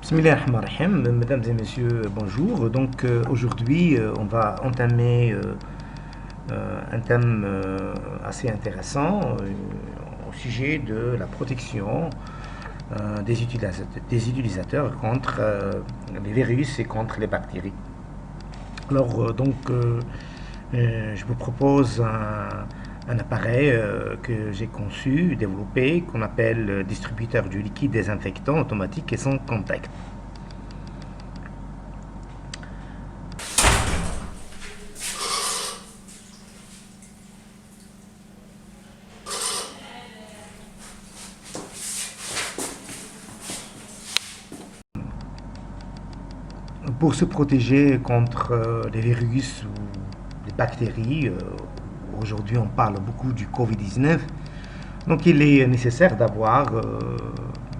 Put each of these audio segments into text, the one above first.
Bismillahirrahmanirrahim, mesdames et messieurs, bonjour. Aujourd'hui, on va entamer un thème assez intéressant au sujet de la protection des utilisateurs contre les virus et contre les bactéries. Je vous propose un appareil que j'ai conçu, développé, qu'on appelle distributeur du liquide désinfectant automatique et sans contact. Pour se protéger contre les virus ou les bactéries, aujourd'hui on parle beaucoup du Covid-19, donc il est nécessaire d'avoir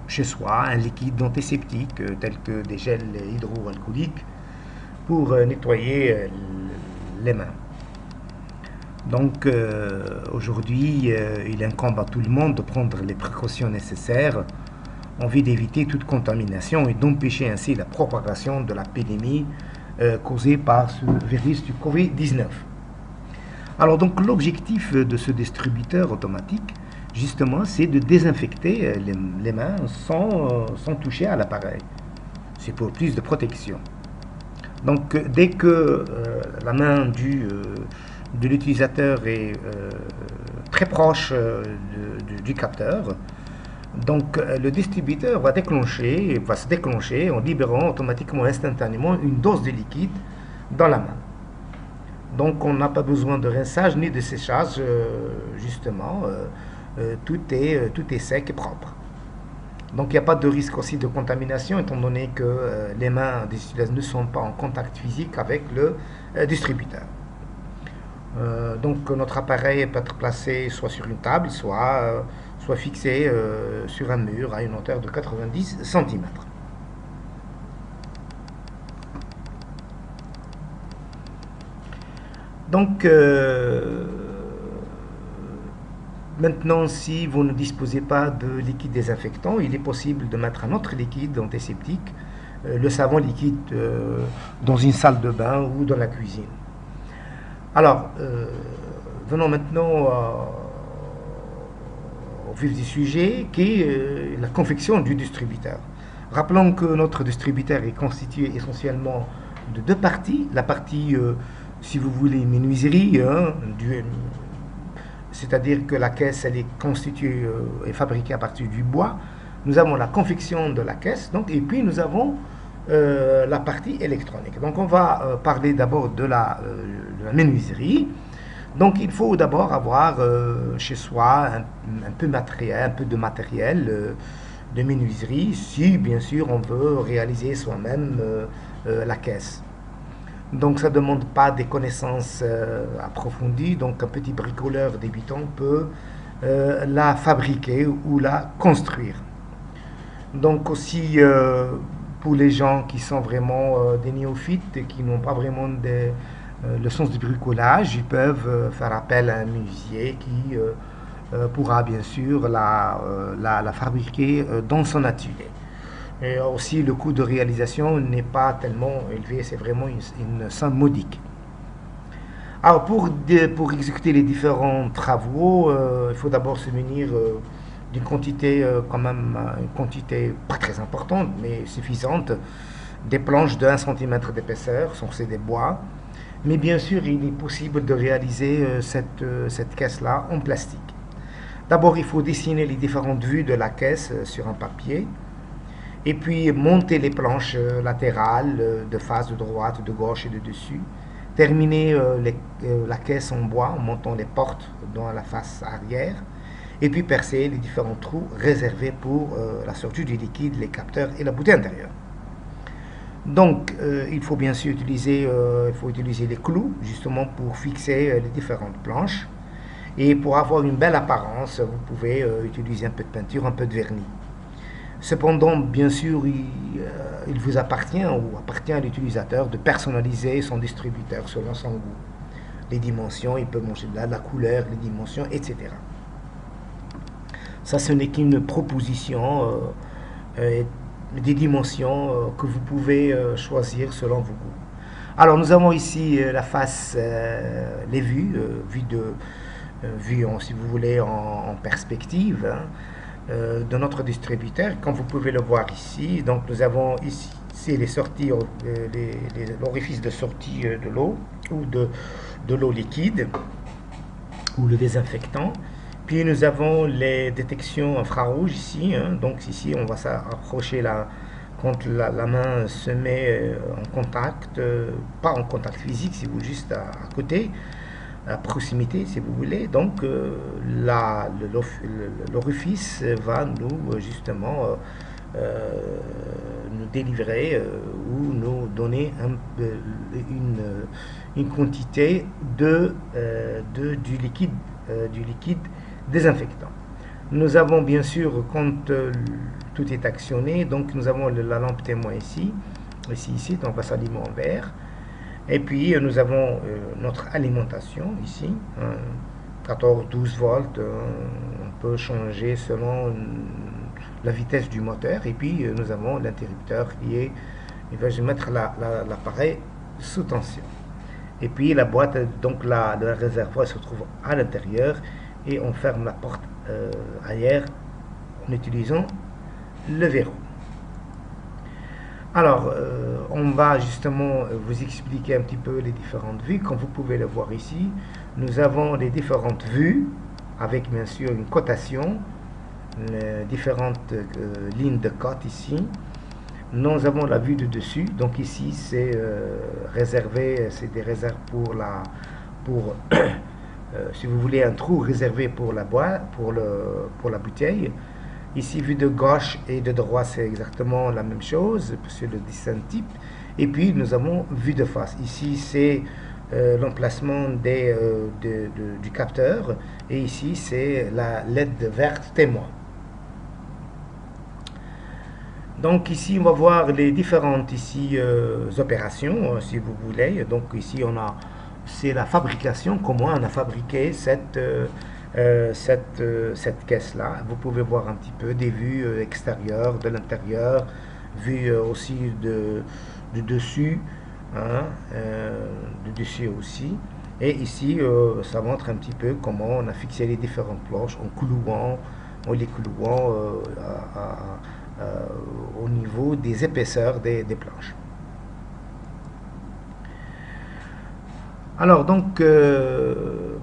chez soi un liquide antiseptique tel que des gels hydroalcooliques pour nettoyer les mains. Aujourd'hui, il incombe à tout le monde de prendre les précautions nécessaires en vue d'éviter toute contamination et d'empêcher ainsi la propagation de la pandémie causée par ce virus du Covid-19. Alors donc l'objectif de ce distributeur automatique, justement, c'est de désinfecter les mains sans toucher à l'appareil. C'est pour plus de protection. Donc dès que la main de l'utilisateur est très proche du capteur, le distributeur va se déclencher en libérant automatiquement, instantanément, une dose de liquide dans la main. Donc on n'a pas besoin de rinçage ni de séchage, justement, tout est sec et propre. Donc il n'y a pas de risque aussi de contamination, étant donné que les mains des utilisateurs ne sont pas en contact physique avec le distributeur. Notre appareil peut être placé soit sur une table, soit fixé sur un mur à une hauteur de 90 cm. Maintenant, si vous ne disposez pas de liquide désinfectant, il est possible de mettre un autre liquide antiseptique, le savon liquide, dans une salle de bain ou dans la cuisine. Alors, venons maintenant au vif du sujet, qui est la confection du distributeur. Rappelons que notre distributeur est constitué essentiellement de deux parties. La partie, si vous voulez, menuiserie, c'est-à-dire que la caisse, elle est constituée et fabriquée à partir du bois. Nous avons la confection de la caisse, et puis nous avons la partie électronique. Donc on va parler d'abord de la menuiserie. Donc il faut d'abord avoir chez soi un peu de matériel de menuiserie, si bien sûr on veut réaliser soi-même la caisse. Donc ça ne demande pas des connaissances approfondies, donc un petit bricoleur débutant peut la fabriquer ou la construire. Donc aussi pour les gens qui sont vraiment des néophytes et qui n'ont pas vraiment le sens du bricolage, ils peuvent faire appel à un menuisier qui pourra bien sûr la fabriquer dans son atelier. Et aussi le coût de réalisation n'est pas tellement élevé, c'est vraiment une somme modique. Alors pour exécuter les différents travaux, il faut d'abord se munir d'une quantité quand même, une quantité pas très importante mais suffisante, des planches de 1 cm d'épaisseur, c'est des bois. Mais bien sûr, il est possible de réaliser cette caisse-là en plastique. D'abord, il faut dessiner les différentes vues de la caisse sur un papier. Et puis monter les planches latérales de face, de droite, de gauche et de dessus. Terminer la caisse en bois en montant les portes dans la face arrière. Et puis percer les différents trous réservés pour la sortie du liquide, les capteurs et la bouteille intérieure. Il faut bien sûr utiliser les clous justement pour fixer les différentes planches. Et pour avoir une belle apparence, vous pouvez utiliser un peu de peinture, un peu de vernis. Cependant, bien sûr, il vous appartient ou appartient à l'utilisateur de personnaliser son distributeur selon son goût. Les dimensions, il peut manger de la couleur, les dimensions, etc. Ça, ce n'est qu'une proposition des dimensions que vous pouvez choisir selon vos goûts. Alors nous avons ici la face, les vues, si vous voulez en perspective, hein, de notre distributeur, comme vous pouvez le voir ici. Donc nous avons ici les sorties, l'orifice de sortie de l'eau ou de l'eau liquide ou le désinfectant. Puis nous avons les détections infrarouges ici, hein. Donc ici on va s'approcher là quand la main se met en contact, pas en contact physique, si vous juste à côté, à proximité si vous voulez. Donc l'orifice va nous justement nous délivrer ou nous donner une quantité du liquide désinfectant. Nous avons bien sûr, quand tout est actionné, donc nous avons la lampe témoin ici, donc va s'allumer en vert. Et puis nous avons notre alimentation ici, 14-12 volts, on peut changer selon la vitesse du moteur. Et puis nous avons l'interrupteur il va mettre l'appareil sous tension. Et puis la boîte, donc le réservoir se trouve à l'intérieur et on ferme la porte arrière en utilisant le verrou. Alors, on va justement vous expliquer un petit peu les différentes vues. Comme vous pouvez le voir ici, nous avons les différentes vues avec bien sûr une cotation, les différentes lignes de cote ici. Nous avons la vue de dessus, donc ici c'est réservé, c'est des réserves pour si vous voulez un trou réservé pour la boîte, pour la bouteille. Ici, vue de gauche et de droite, c'est exactement la même chose, c'est le dessin type. Et puis, nous avons vue de face. Ici, c'est l'emplacement du capteur. Et ici, c'est la LED verte témoin. Donc, ici, on va voir les différentes opérations, si vous voulez. Donc, ici, c'est la fabrication, comment on a fabriqué cette caisse-là. Vous pouvez voir un petit peu des vues extérieures, de l'intérieur, vues aussi du dessus, hein, du dessus aussi. Et ici, ça montre un petit peu comment on a fixé les différentes planches en les clouant au niveau des épaisseurs des planches. Alors donc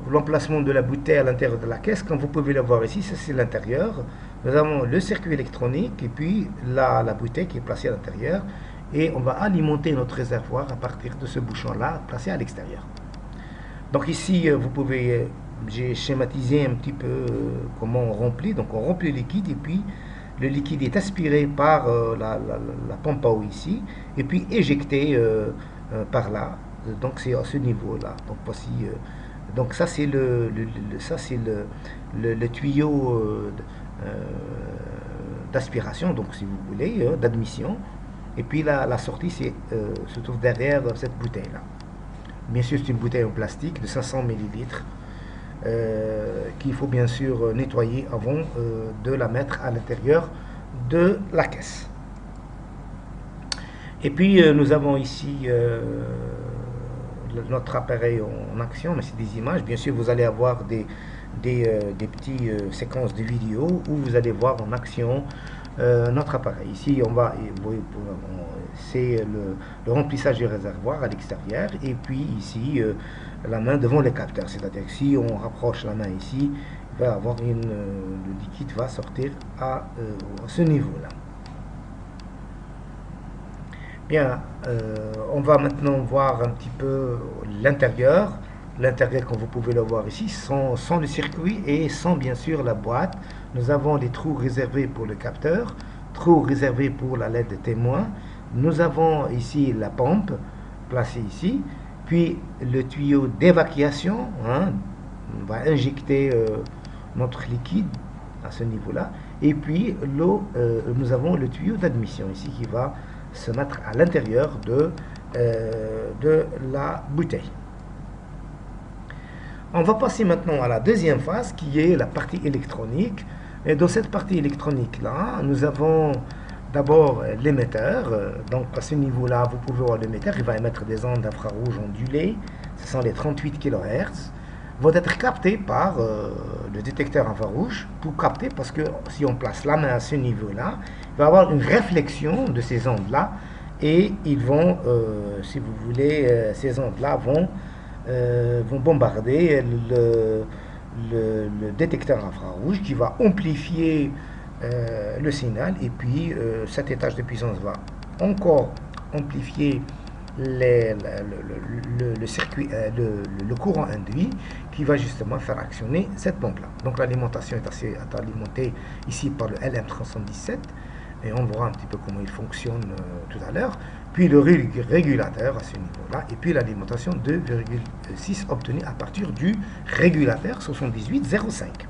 l'emplacement de la bouteille à l'intérieur de la caisse, comme vous pouvez le voir ici, ça c'est l'intérieur. Nous avons le circuit électronique et puis la bouteille qui est placée à l'intérieur et on va alimenter notre réservoir à partir de ce bouchon-là placé à l'extérieur. Donc ici vous pouvez, j'ai schématisé un petit peu comment on remplit. Donc on remplit le liquide et puis le liquide est aspiré par la pompe à eau ici et puis éjecté par là. Donc c'est à ce niveau-là. Donc voici. Donc ça c'est le tuyau d'aspiration. Donc si vous voulez, d'admission. Et puis la sortie se trouve derrière cette bouteille-là. Bien sûr c'est une bouteille en plastique de 500 millilitres qu'il faut bien sûr nettoyer avant de la mettre à l'intérieur de la caisse. Et puis nous avons ici notre appareil en action, mais c'est des images. Bien sûr, vous allez avoir des petites séquences de vidéos où vous allez voir en action notre appareil. Ici, c'est le remplissage du réservoir à l'extérieur, et puis ici, la main devant le capteur. C'est-à-dire que si on rapproche la main ici, il va avoir le liquide va sortir à ce niveau-là. Bien, on va maintenant voir un petit peu l'intérieur. L'intérieur, comme vous pouvez le voir ici, sans le circuit et sans bien sûr la boîte. Nous avons des trous réservés pour le capteur, trous réservés pour la LED témoin. Nous avons ici la pompe placée ici, puis le tuyau d'évacuation, hein, on va injecter notre liquide à ce niveau-là. Et puis l'eau, nous avons le tuyau d'admission ici qui va se mettre à l'intérieur de la bouteille. On va passer maintenant à la deuxième phase qui est la partie électronique. Et dans cette partie électronique là, nous avons d'abord l'émetteur. Donc à ce niveau-là, vous pouvez voir l'émetteur, il va émettre des ondes infrarouges ondulées, ce sont les 38 kHz, vont être captés par le détecteur infrarouge, pour capter, parce que si on place la main à ce niveau-là, il va y avoir une réflexion de ces ondes-là, et ils vont, si vous voulez, ces ondes-là vont bombarder le détecteur infrarouge qui va amplifier le signal, et puis cet étage de puissance va encore amplifier le circuit, le courant induit qui va justement faire actionner cette pompe-là. Donc l'alimentation est alimentée ici par le LM317, et on verra un petit peu comment il fonctionne tout à l'heure, puis le régulateur à ce niveau-là, et puis l'alimentation 2,6 obtenue à partir du régulateur 7805.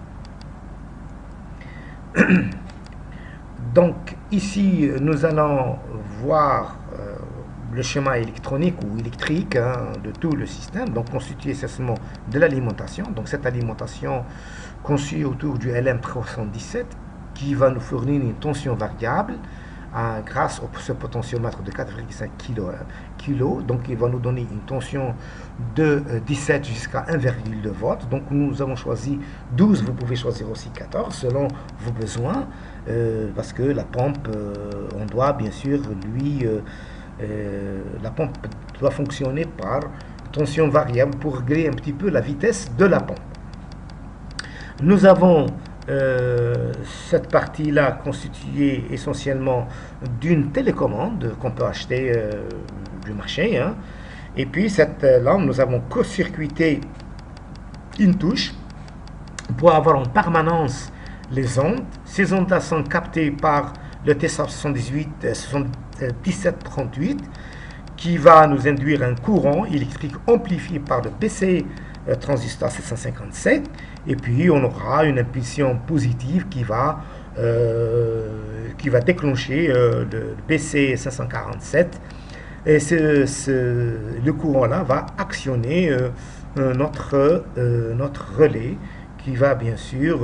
Donc ici nous allons voir le schéma électronique ou électrique de tout le système, donc constitué essentiellement de l'alimentation. Donc cette alimentation conçue autour du LM317 qui va nous fournir une tension variable grâce à ce potentiomètre de 4,5 kg. Donc il va nous donner une tension de 17 jusqu'à 1,2 volts. Donc nous avons choisi 12, vous pouvez choisir aussi 14 selon vos besoins, parce que la pompe, on doit bien sûr la pompe doit fonctionner par tension variable pour régler un petit peu la vitesse de la pompe. Nous avons cette partie-là constituée essentiellement d'une télécommande qu'on peut acheter du marché. Et puis là, nous avons court-circuité une touche pour avoir en permanence les ondes. Ces ondes-là sont captées par le TSA 1738 qui va nous induire un courant électrique amplifié par le BC transistor 757, et puis on aura une impulsion positive qui va déclencher le BC 547, et le courant là va actionner notre relais qui va bien sûr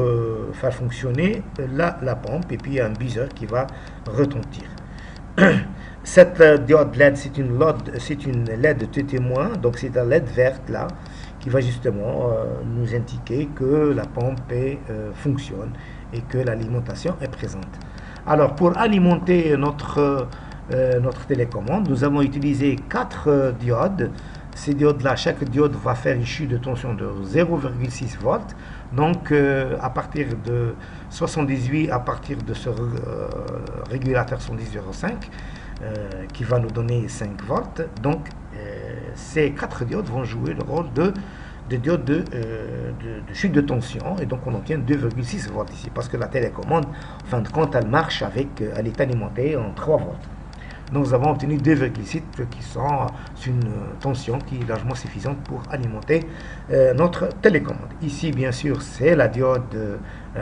faire fonctionner la pompe, et puis un buzzer qui va retentir. Cette diode LED, c'est une LED de témoin, donc c'est la LED verte là qui va justement nous indiquer que la pompe fonctionne et que l'alimentation est présente. Alors pour alimenter notre télécommande, nous avons utilisé 4 diodes. Ces diodes-là, chaque diode va faire issue de tension de 0,6 volts. Donc à partir de 78, à partir de ce régulateur 110,05 qui va nous donner 5 volts. Donc ces 4 diodes vont jouer le rôle de diodes de chute de tension, et donc on obtient 2,6 volts ici, parce que la télécommande, en fin de compte, elle marche elle est alimentée en 3 volts. Donc nous avons obtenu 2,6 qui sont une tension qui est largement suffisante pour alimenter notre télécommande. Ici, bien sûr, c'est la diode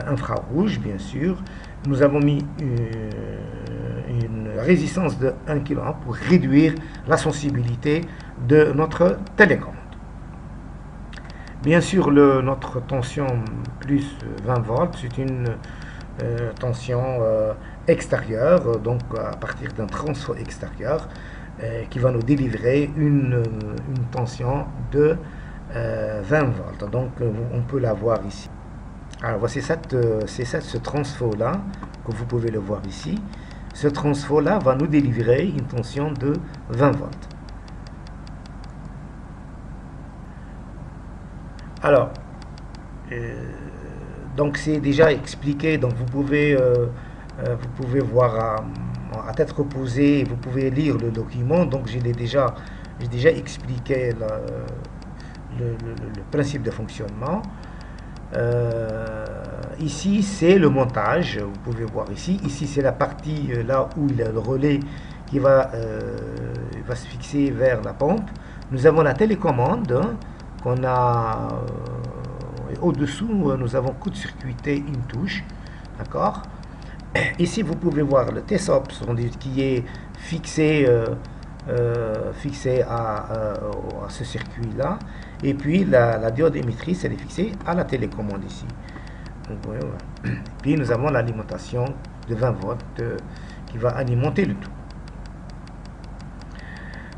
infrarouge, bien sûr. Nous avons mis une résistance de 1 kΩ pour réduire la sensibilité de notre télécommande. Bien sûr, notre tension plus 20 volts, c'est une tension extérieure, donc à partir d'un transfo extérieur qui va nous délivrer une tension de 20 volts. Donc on peut la voir ici. Alors voici ce transfo là que vous pouvez le voir ici. Ce transfo là va nous délivrer une tension de 20 volts. Alors donc c'est déjà expliqué, donc vous pouvez voir à tête reposée, vous pouvez lire le document. Donc j'ai déjà expliqué le principe de fonctionnement. Ici c'est le montage, vous pouvez voir ici c'est la partie là où il y a le relais qui va se fixer vers la pompe. Nous avons la télécommande qu'on a au-dessous. Nous avons court-circuité une touche, d'accord. Ici vous pouvez voir le TSOP qui est fixé à ce circuit là, et puis la diode émettrice, elle est fixée à la télécommande ici. Donc, voilà. Puis nous avons l'alimentation de 20 volts qui va alimenter le tout.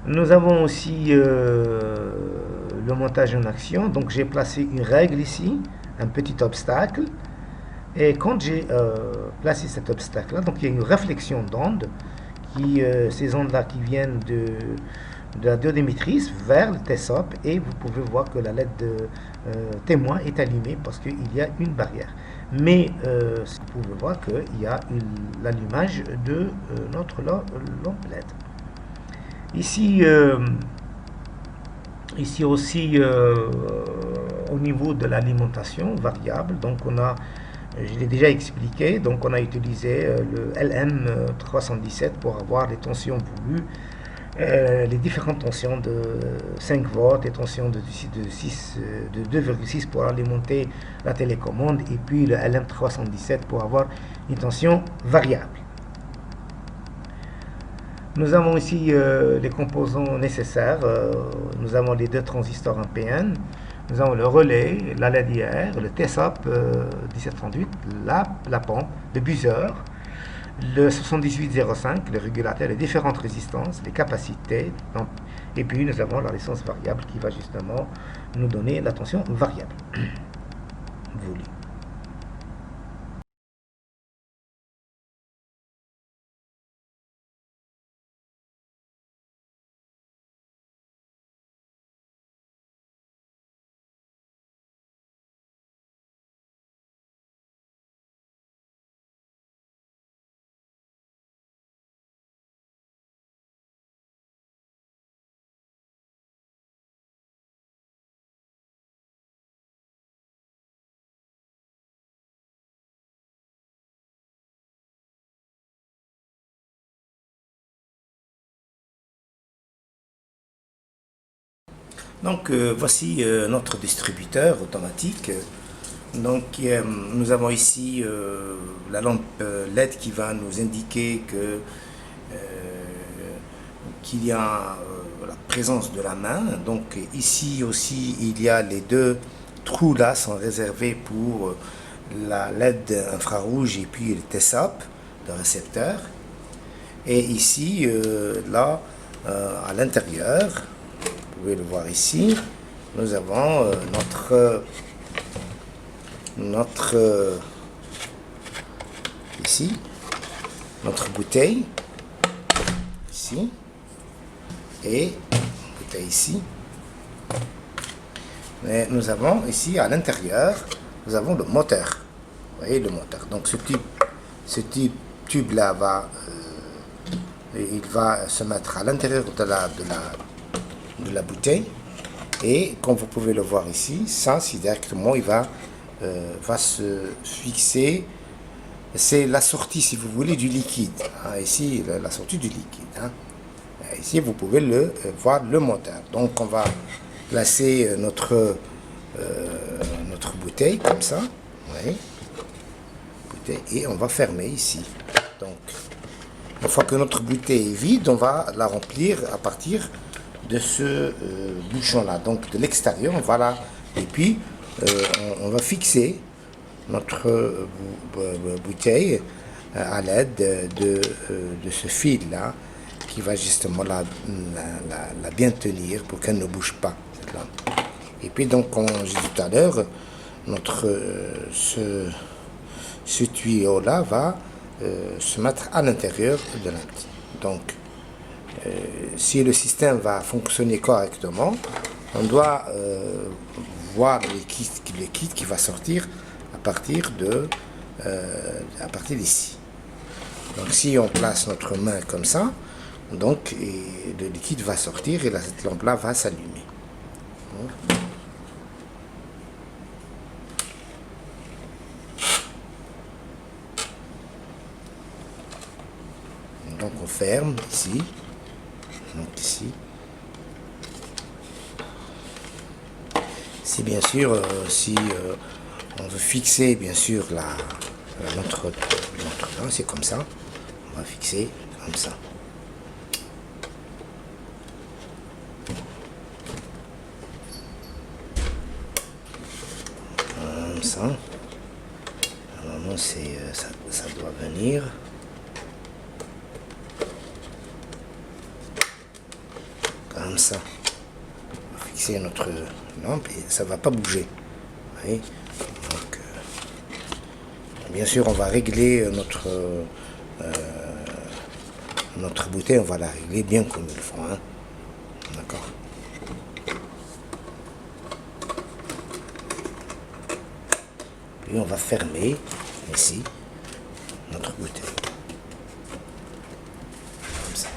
Nous avons aussi le montage en action. Donc j'ai placé une règle ici, un petit obstacle. Et quand j'ai placé cet obstacle là, donc il y a une réflexion d'ondes, ces ondes là qui viennent de la déodémitrice vers le TSOP, et vous pouvez voir que la LED de témoin est allumée parce qu'il y a une barrière. Mais vous pouvez voir qu'il y a l'allumage de notre lampe LED. Ici aussi au niveau de l'alimentation variable, donc je l'ai déjà expliqué, donc on a utilisé le LM317 pour avoir les tensions voulues, les différentes tensions de 5 volts, les tensions de 2,6 pour alimenter la télécommande, et puis le LM317 pour avoir une tension variable. Nous avons ici les composants nécessaires. Nous avons les deux transistors en PN. Nous avons le relais, la LED IR, le TSOP 1738, la pompe, le buzzer, le 7805, le régulateur, les différentes résistances, les capacités. Donc, et puis nous avons la résistance variable qui va justement nous donner la tension variable voulue. Donc voici notre distributeur automatique. Donc nous avons ici la lampe LED qui va nous indiquer qu'il y a la présence de la main. Donc ici aussi il y a les deux trous là sont réservés pour la LED infrarouge et puis le TSOP, le récepteur. Et ici là à l'intérieur, vous pouvez le voir ici, nous avons ici notre bouteille ici et bouteille ici. Mais nous avons ici à l'intérieur, nous avons le moteur. Vous voyez le moteur. Donc ce tube là il va se mettre à l'intérieur de la bouteille, et comme vous pouvez le voir ici, ça c'est directement il va se fixer. C'est la sortie, si vous voulez, du liquide. Ici la sortie du liquide. Ici vous pouvez voir le moteur. Donc on va placer notre bouteille comme ça, oui. Et on va fermer ici. Donc une fois que notre bouteille est vide, on va la remplir à partir de ce bouchon là, donc de l'extérieur, voilà. Et puis on va fixer notre bouteille à l'aide de ce fil là qui va justement la bien tenir pour qu'elle ne bouge pas, cette lampe. Et puis donc comme j'ai dit tout à l'heure, ce tuyau là va se mettre à l'intérieur de la lampe. Donc si le système va fonctionner correctement, on doit voir le liquide qui va sortir à partir d'ici. Donc si on place notre main comme ça, donc le liquide va sortir et cette lampe là va s'allumer. Donc on ferme ici. Donc ici, si bien sûr, si on veut fixer bien sûr notre là, c'est comme ça, on va fixer comme ça. Comme ça. Normalement ça doit venir. ça. On va fixer notre lampe et ça ne va pas bouger. Vous voyez? Donc, bien sûr, on va régler notre bouteille, on va la régler bien comme il faut. Hein. D'accord. Puis on va fermer ici notre bouteille. Comme ça.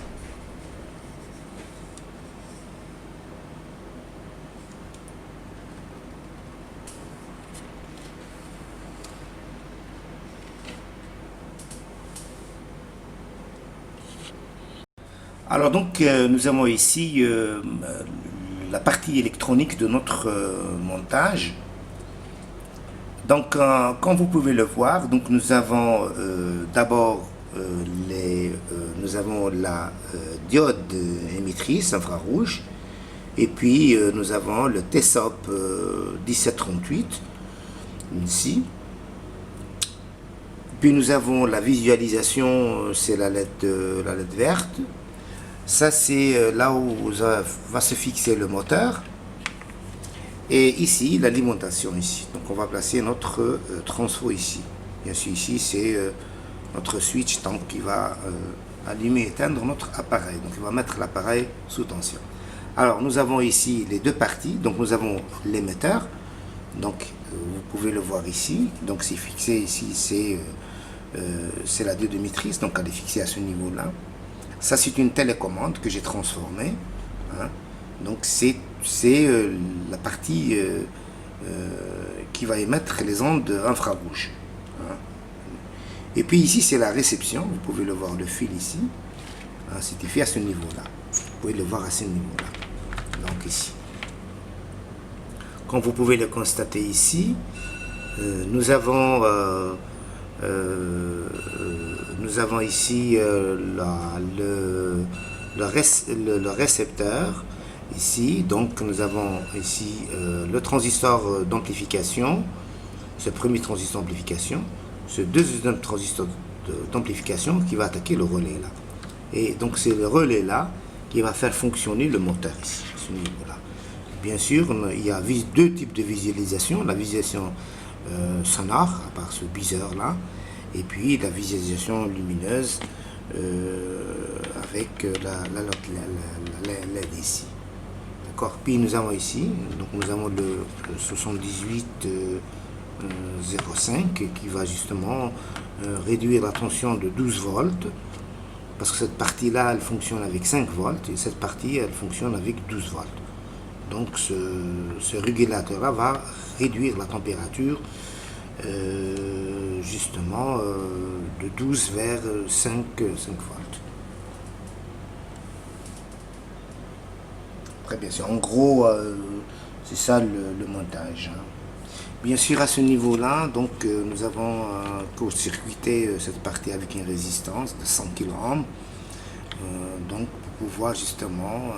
Alors donc nous avons ici la partie électronique de notre montage. Donc comme vous pouvez le voir, donc nous avons d'abord nous avons la diode émettrice infrarouge et puis nous avons le TSOP 1738 ici. Puis nous avons la visualisation, c'est la LED verte. Ça c'est là où va se fixer le moteur. Et ici l'alimentation ici. Donc on va placer notre transfo ici. Bien sûr ici c'est notre switch donc qui va allumer et éteindre notre appareil. Donc il va mettre l'appareil sous tension. Alors nous avons ici les deux parties. Donc nous avons l'émetteur. Donc vous pouvez le voir ici. Donc c'est fixé ici, c'est la diode émettrice. Donc elle est fixée à ce niveau-là. Ça c'est une télécommande que j'ai transformée. Hein. Donc c'est la partie qui va émettre les ondes infrarouges. Hein. Et puis ici c'est la réception. Vous pouvez le voir, le fil ici. Hein, c'est fait à ce niveau-là. Vous pouvez le voir à ce niveau-là. Donc ici. Comme vous pouvez le constater ici, nous avons ici le récepteur ici. Donc nous avons ici le transistor d'amplification, ce premier transistor d'amplification, ce deuxième transistor d'amplification qui va attaquer le relais là. Et donc c'est le relais là qui va faire fonctionner le moteur ici, à ce niveau-là. Bien sûr, il y a deux types de visualisation, la visualisation sonore, à part ce bizarre là, et puis la visualisation lumineuse avec la LED ici. D'accord. Puis nous avons ici, donc nous avons le 7805 qui va justement réduire la tension de 12 volts, parce que cette partie-là, elle fonctionne avec 5 volts, et cette partie, elle fonctionne avec 12 volts. Donc ce régulateur-là va réduire la température justement de 12 vers 5 volts. Très bien, en gros, c'est ça le montage. Hein. Bien sûr, à ce niveau-là, donc nous avons court-circuité cette partie avec une résistance de 100 kΩ. Donc pour pouvoir justement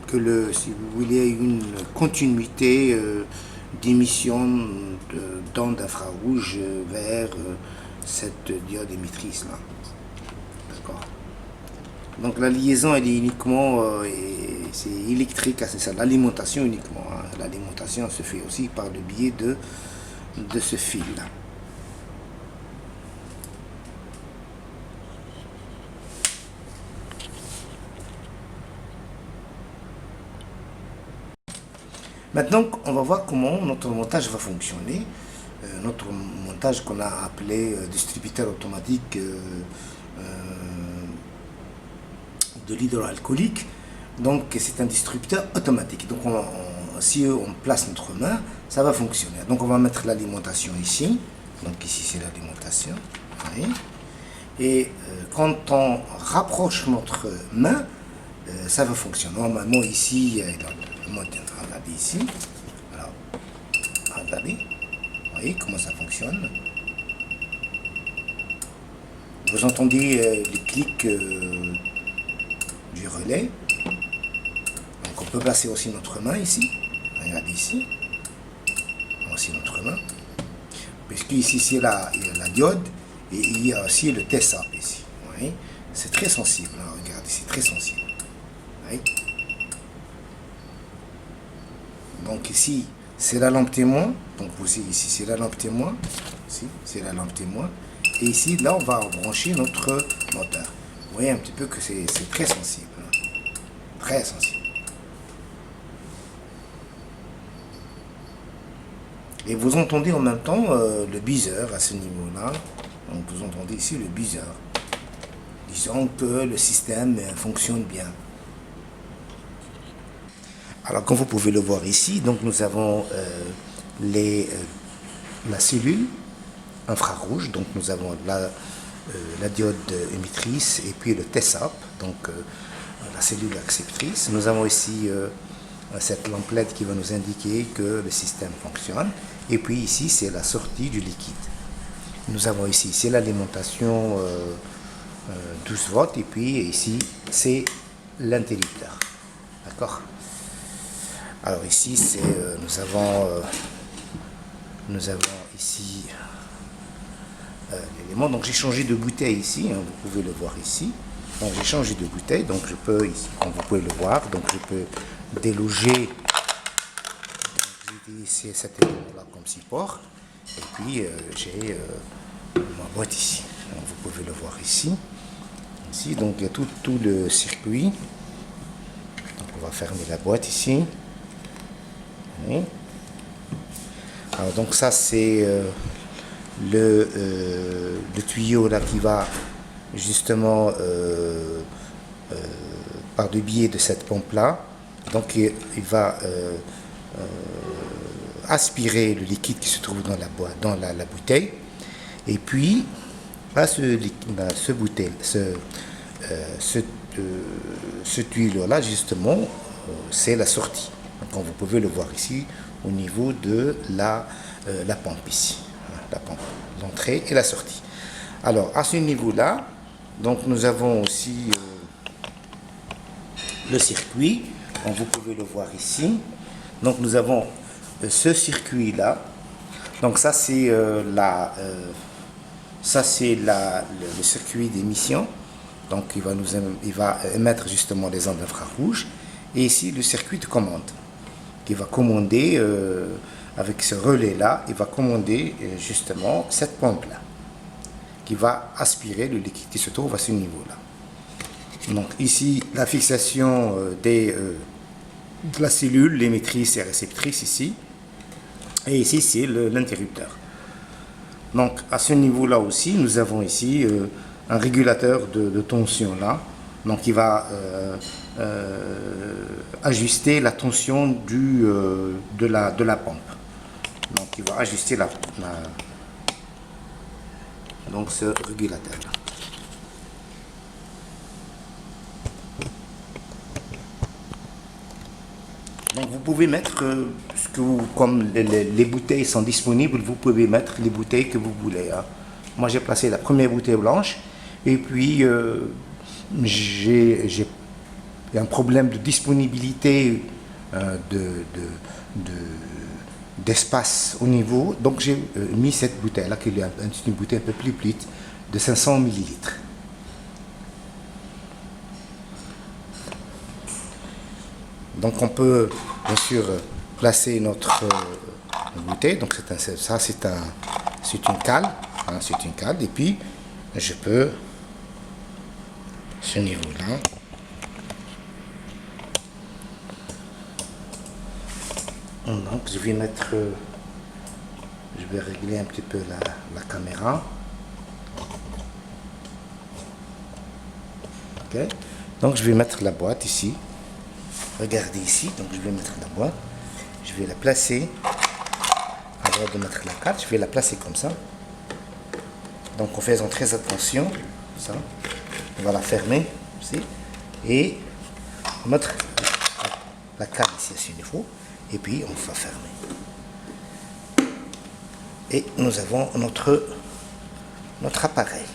que si vous voulez une continuité d'émission d'ondes infrarouges vers cette diode émettrice là. D'accord. Donc la liaison elle est uniquement c'est électrique, c'est ça, l'alimentation uniquement. Hein. L'alimentation se fait aussi par le biais de ce fil là. Maintenant, on va voir comment notre montage va fonctionner. Notre montage qu'on a appelé distributeur automatique de l'hydroalcoolique. Donc, c'est un distributeur automatique. Donc, si on place notre main, ça va fonctionner. Donc, on va mettre l'alimentation ici. Donc, ici, c'est l'alimentation. Oui. Et quand on rapproche notre main, ça va fonctionner. Normalement, ici, regardez ici. Alors, regardez. Vous voyez comment ça fonctionne. Vous entendez les clics du relais. Donc, on peut placer aussi notre main ici. Regardez ici. Aussi notre main. Puisque ici, c'est la diode. Et il y a aussi le TSOP ici. Vous voyez. C'est très sensible. Hein, regardez. regardez, c'est très sensible. Oui. Donc ici, c'est la lampe témoin. Donc vous voyez ici, c'est la lampe témoin. Ici, c'est la lampe témoin. Et ici, là, on va brancher notre moteur. Vous voyez un petit peu que c'est très sensible. Hein. Très sensible. Et vous entendez en même temps le buzzer à ce niveau-là. Donc vous entendez ici le buzzer. Disons que le système fonctionne bien. Alors comme vous pouvez le voir ici, donc nous avons la cellule infrarouge, donc nous avons la diode émettrice et puis le TESAP, donc la cellule acceptrice. Nous avons ici cette lampe LED qui va nous indiquer que le système fonctionne. Et puis ici, c'est la sortie du liquide. Nous avons ici, c'est l'alimentation 12 volts. Et puis ici, c'est l'interrupteur. D'accord? Alors ici, c'est nous avons ici l'élément. Donc j'ai changé de bouteille ici. Hein, vous pouvez le voir ici. Donc j'ai changé de bouteille. Donc je peux, ici, comme vous pouvez le voir, donc je peux déloger ici cet élément-là comme support. Et puis j'ai ma boîte ici. Donc, vous pouvez le voir ici. Ici, donc il y a tout le circuit. Donc on va fermer la boîte ici. Oui. Alors donc ça c'est le tuyau là qui va justement par le biais de cette pompe là. Donc il va aspirer le liquide qui se trouve dans la boîte, dans la bouteille, et puis à ce tuyau là justement c'est la sortie. Donc, comme vous pouvez le voir ici au niveau de la pompe ici, la pompe, l'entrée et la sortie. Alors à ce niveau là, donc nous avons aussi le circuit. Donc, vous pouvez le voir ici. Donc nous avons ce circuit là. Donc ça c'est le circuit d'émission. Donc il va émettre justement les ondes infrarouges. Et ici le circuit de commande qui va commander avec ce relais là, il va commander justement cette pompe là qui va aspirer le liquide qui se trouve à ce niveau là. Donc ici la fixation de la cellule, l'émettrice et réceptrice ici. Et ici c'est l'interrupteur. Donc à ce niveau là aussi nous avons ici un régulateur de tension là. Donc il va ajuster la tension de la pompe. Donc il va ajuster donc ce régulateur là. Donc vous pouvez mettre comme les bouteilles sont disponibles, vous pouvez mettre les bouteilles que vous voulez. Hein. Moi j'ai placé la première bouteille blanche et puis j'ai un problème de disponibilité d'espace au niveau, donc j'ai mis cette bouteille là qui est une bouteille un peu plus petite de 500 millilitres. Donc on peut bien sûr placer notre bouteille. Donc c'est une cale, hein, c'est une cale. Et puis je peux ce niveau-là. Donc je vais régler un petit peu la caméra. Ok. Donc je vais mettre la boîte ici. Regardez ici, donc je vais mettre la boîte, je vais la placer, avant de mettre la carte, je vais la placer comme ça. Donc en faisant très attention, ça, on va la fermer aussi, et mettre la carte ici à ce niveau, et puis on va fermer. Et nous avons notre appareil.